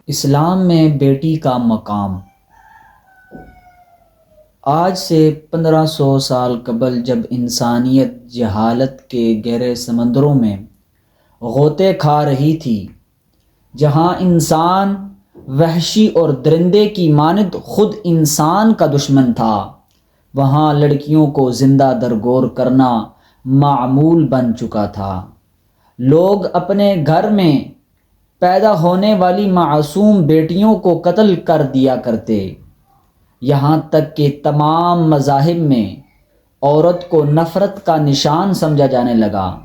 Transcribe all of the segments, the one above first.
اسلام میں بیٹی کا مقام۔ آج سے 1500 سال قبل جب انسانیت جہالت کے گہرے سمندروں میں غوطے کھا رہی تھی، جہاں انسان وحشی اور درندے کی مانند خود انسان کا دشمن تھا، وہاں لڑکیوں کو زندہ درگور کرنا معمول بن چکا تھا۔ لوگ اپنے گھر میں پیدا ہونے والی معصوم بیٹیوں کو قتل کر دیا کرتے، یہاں تک کہ تمام مذاہب میں عورت کو نفرت کا نشان سمجھا جانے لگا۔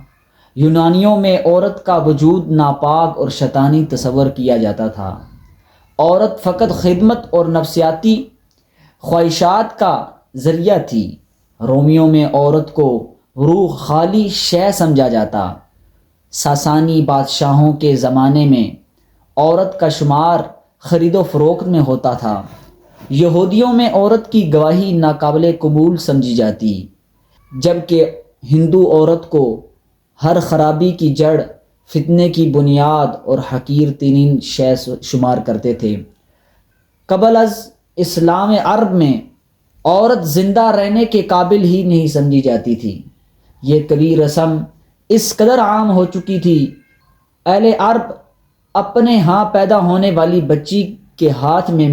یونانیوں میں عورت کا وجود ناپاک اور شیطانی تصور کیا جاتا تھا۔ عورت فقط خدمت اور نفسیاتی خواہشات کا ذریعہ تھی۔ رومیوں میں عورت کو روح خالی شے سمجھا جاتا۔ ساسانی بادشاہوں کے زمانے میں عورت کا شمار خرید و فروخت میں ہوتا تھا۔ یہودیوں میں عورت کی گواہی ناقابل قبول سمجھی جاتی، جبکہ ہندو عورت کو ہر خرابی کی جڑ، فتنے کی بنیاد اور حقیر ترین شے شمار کرتے تھے۔ قبل از اسلام عرب میں عورت زندہ رہنے کے قابل ہی نہیں سمجھی جاتی تھی۔ یہ کبھی رسم اس قدر عام ہو چکی تھی، اہل عرب اپنے ہاں پیدا ہونے والی بچی کے ہاتھ میں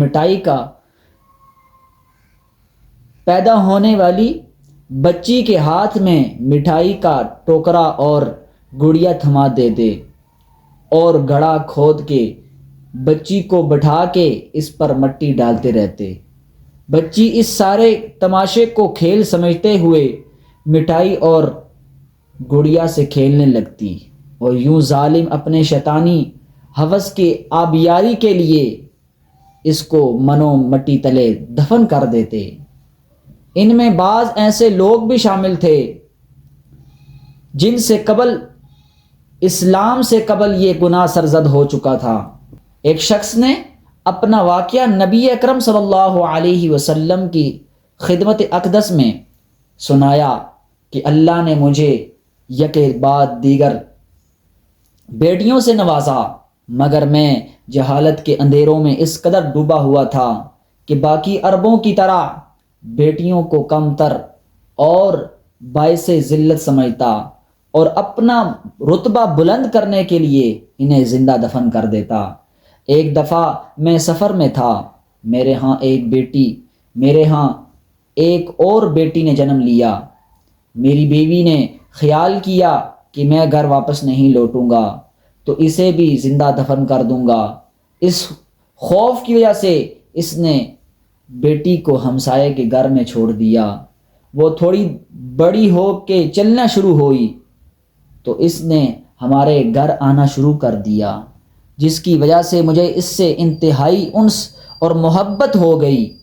مٹھائی کا ٹوکرا اور گڑیا تھما دیتے اور گڑھا کھود کے بچی کو بٹھا کے اس پر مٹی ڈالتے رہتے۔ بچی اس سارے تماشے کو کھیل سمجھتے ہوئے مٹھائی اور گڑیا سے کھیلنے لگتی، اور یوں ظالم اپنے شیطانی ہوس کے آبیاری کے لیے اس کو منو مٹی تلے دفن کر دیتے۔ ان میں بعض ایسے لوگ بھی شامل تھے جن سے اسلام سے قبل یہ گناہ سرزد ہو چکا تھا۔ ایک شخص نے اپنا واقعہ نبی اکرم صلی اللہ علیہ وسلم کی خدمت اقدس میں سنایا کہ اللہ نے مجھے یکے بعد دیگر بیٹیوں سے نوازا، مگر میں جہالت کے اندھیروں میں اس قدر ڈوبا ہوا تھا کہ باقی عربوں کی طرح بیٹیوں کو کم تر اور باعث ذلت سمجھتا اور اپنا رتبہ بلند کرنے کے لیے انہیں زندہ دفن کر دیتا۔ ایک دفعہ میں سفر میں تھا، میرے ہاں ایک اور بیٹی نے جنم لیا۔ میری بیوی نے خیال کیا کہ میں گھر واپس نہیں لوٹوں گا تو اسے بھی زندہ دفن کر دوں گا۔ اس خوف کی وجہ سے اس نے بیٹی کو ہمسائے کے گھر میں چھوڑ دیا۔ وہ تھوڑی بڑی ہو کے چلنا شروع ہوئی تو اس نے ہمارے گھر آنا شروع کر دیا، جس کی وجہ سے مجھے اس سے انتہائی انس اور محبت ہو گئی۔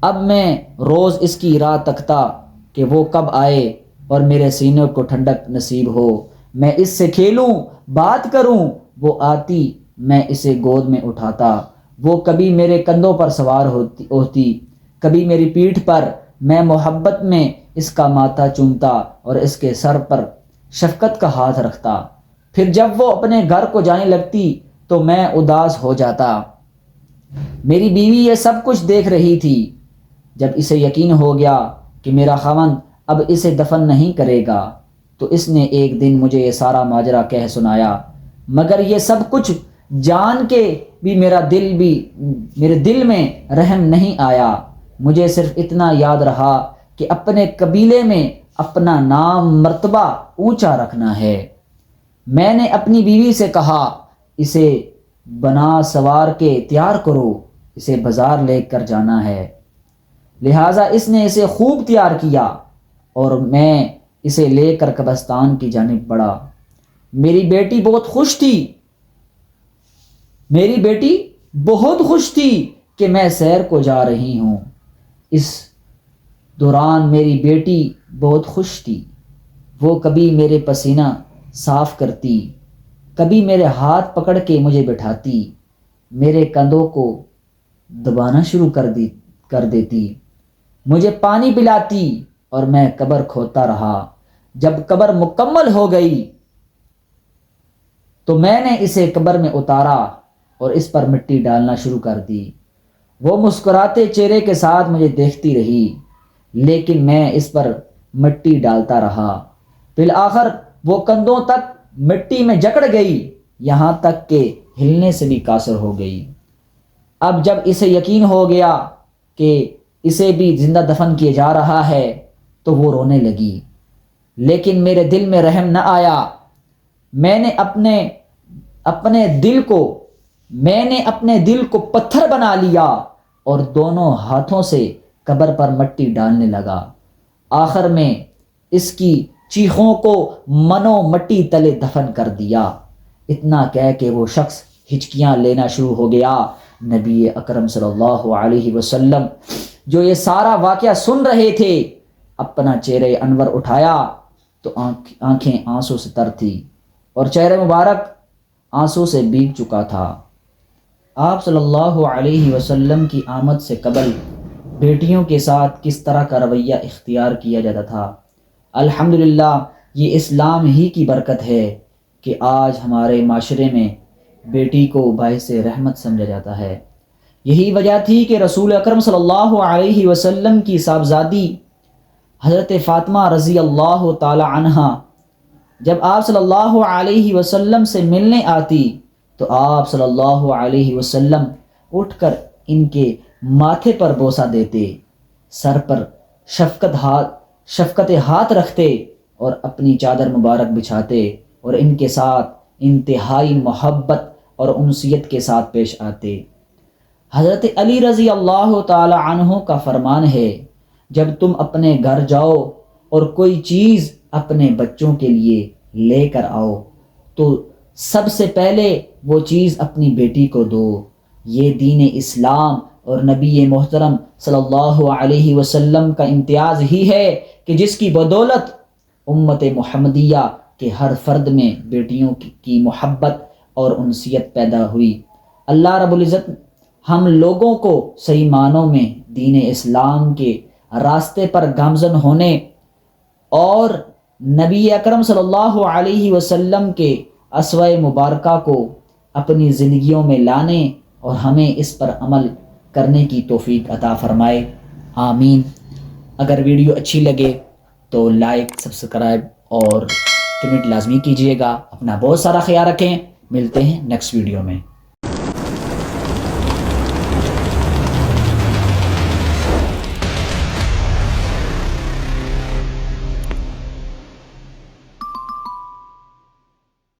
اب میں روز اس کی راہ تکتا کہ وہ کب آئے اور میرے سینے کو ٹھنڈک نصیب ہو، میں اس سے کھیلوں، بات کروں۔ وہ آتی، میں اسے گود میں اٹھاتا، وہ کبھی میرے کندھوں پر سوار ہوتی، کبھی میری پیٹھ پر۔ میں محبت میں اس کا ماتھا چومتا اور اس کے سر پر شفقت کا ہاتھ رکھتا۔ پھر جب وہ اپنے گھر کو جانے لگتی تو میں اداس ہو جاتا۔ میری بیوی یہ سب کچھ دیکھ رہی تھی۔ جب اسے یقین ہو گیا کہ میرا خاوند اب اسے دفن نہیں کرے گا تو اس نے ایک دن مجھے یہ سارا ماجرا کہہ سنایا، مگر یہ سب کچھ جان کے بھی میرے دل میں رحم نہیں آیا۔ مجھے صرف اتنا یاد رہا کہ اپنے قبیلے میں اپنا نام مرتبہ اونچا رکھنا ہے۔ میں نے اپنی بیوی سے کہا، اسے بنا سوار کے تیار کرو، اسے بازار لے کر جانا ہے۔ لہٰذا اس نے اسے خوب تیار کیا اور میں اسے لے کر قبرستان کی جانب بڑھا۔ میری بیٹی بہت خوش تھی کہ میں سیر کو جا رہی ہوں۔ اس دوران میری بیٹی بہت خوش تھی۔ وہ کبھی میرے پسینہ صاف کرتی، کبھی میرے ہاتھ پکڑ کے مجھے بٹھاتی، میرے کندھوں کو دبانا شروع کر دیتی، مجھے پانی پلاتی اور میں قبر کھودتا رہا۔ جب قبر مکمل ہو گئی تو میں نے اسے قبر میں اتارا اور اس پر مٹی ڈالنا شروع کر دی۔ وہ مسکراتے چہرے کے ساتھ مجھے دیکھتی رہی، لیکن میں اس پر مٹی ڈالتا رہا۔ بالآخر وہ کندھوں تک مٹی میں جکڑ گئی، یہاں تک کہ ہلنے سے بھی قاصر ہو گئی۔ اب جب اسے یقین ہو گیا کہ اسے بھی زندہ دفن کیا جا رہا ہے تو وہ رونے لگی، لیکن میرے دل میں رحم نہ آیا۔ میں نے اپنے دل کو پتھر بنا لیا اور دونوں ہاتھوں سے قبر پر مٹی ڈالنے لگا۔ آخر میں اس کی چیخوں کو منو مٹی تلے دفن کر دیا۔ اتنا کہہ کہ وہ شخص ہچکیاں لینا شروع ہو گیا۔ نبی اکرم صلی اللہ علیہ وسلم جو یہ سارا واقعہ سن رہے تھے، اپنا چہرہ انور اٹھایا تو آنکھیں آنسو سے تر تھی اور چہرہ مبارک آنسو سے بھیگ چکا تھا۔ آپ صلی اللہ علیہ وسلم کی آمد سے قبل بیٹیوں کے ساتھ کس طرح کا رویہ اختیار کیا جاتا تھا۔ الحمدللہ یہ اسلام ہی کی برکت ہے کہ آج ہمارے معاشرے میں بیٹی کو باعث رحمت سمجھا جاتا ہے۔ یہی وجہ تھی کہ رسول اکرم صلی اللہ علیہ وسلم کی صاحبزادی حضرت فاطمہ رضی اللہ تعالی عنہا جب آپ صلی اللہ علیہ وسلم سے ملنے آتی تو آپ صلی اللہ علیہ وسلم اٹھ کر ان کے ماتھے پر بوسہ دیتے، سر پر شفقت ہاتھ رکھتے اور اپنی چادر مبارک بچھاتے اور ان کے ساتھ انتہائی محبت اور انسیت کے ساتھ پیش آتے۔ حضرت علی رضی اللہ تعالی عنہ کا فرمان ہے، جب تم اپنے گھر جاؤ اور کوئی چیز اپنے بچوں کے لیے لے کر آؤ تو سب سے پہلے وہ چیز اپنی بیٹی کو دو۔ یہ دین اسلام اور نبی محترم صلی اللہ علیہ وسلم کا امتیاز ہی ہے کہ جس کی بدولت امت محمدیہ کے ہر فرد میں بیٹیوں کی محبت اور انسیت پیدا ہوئی۔ اللہ رب العزت ہم لوگوں کو صحیح معنوں میں دین اسلام کے راستے پر گامزن ہونے اور نبی اکرم صلی اللہ علیہ وسلم کے اسوہ مبارکہ کو اپنی زندگیوں میں لانے اور ہمیں اس پر عمل کرنے کی توفیق عطا فرمائے، آمین۔ اگر ویڈیو اچھی لگے تو لائک، سبسکرائب اور کمنٹ لازمی کیجیے گا۔ اپنا بہت سارا خیال رکھیں، ملتے ہیں نیکسٹ ویڈیو میں۔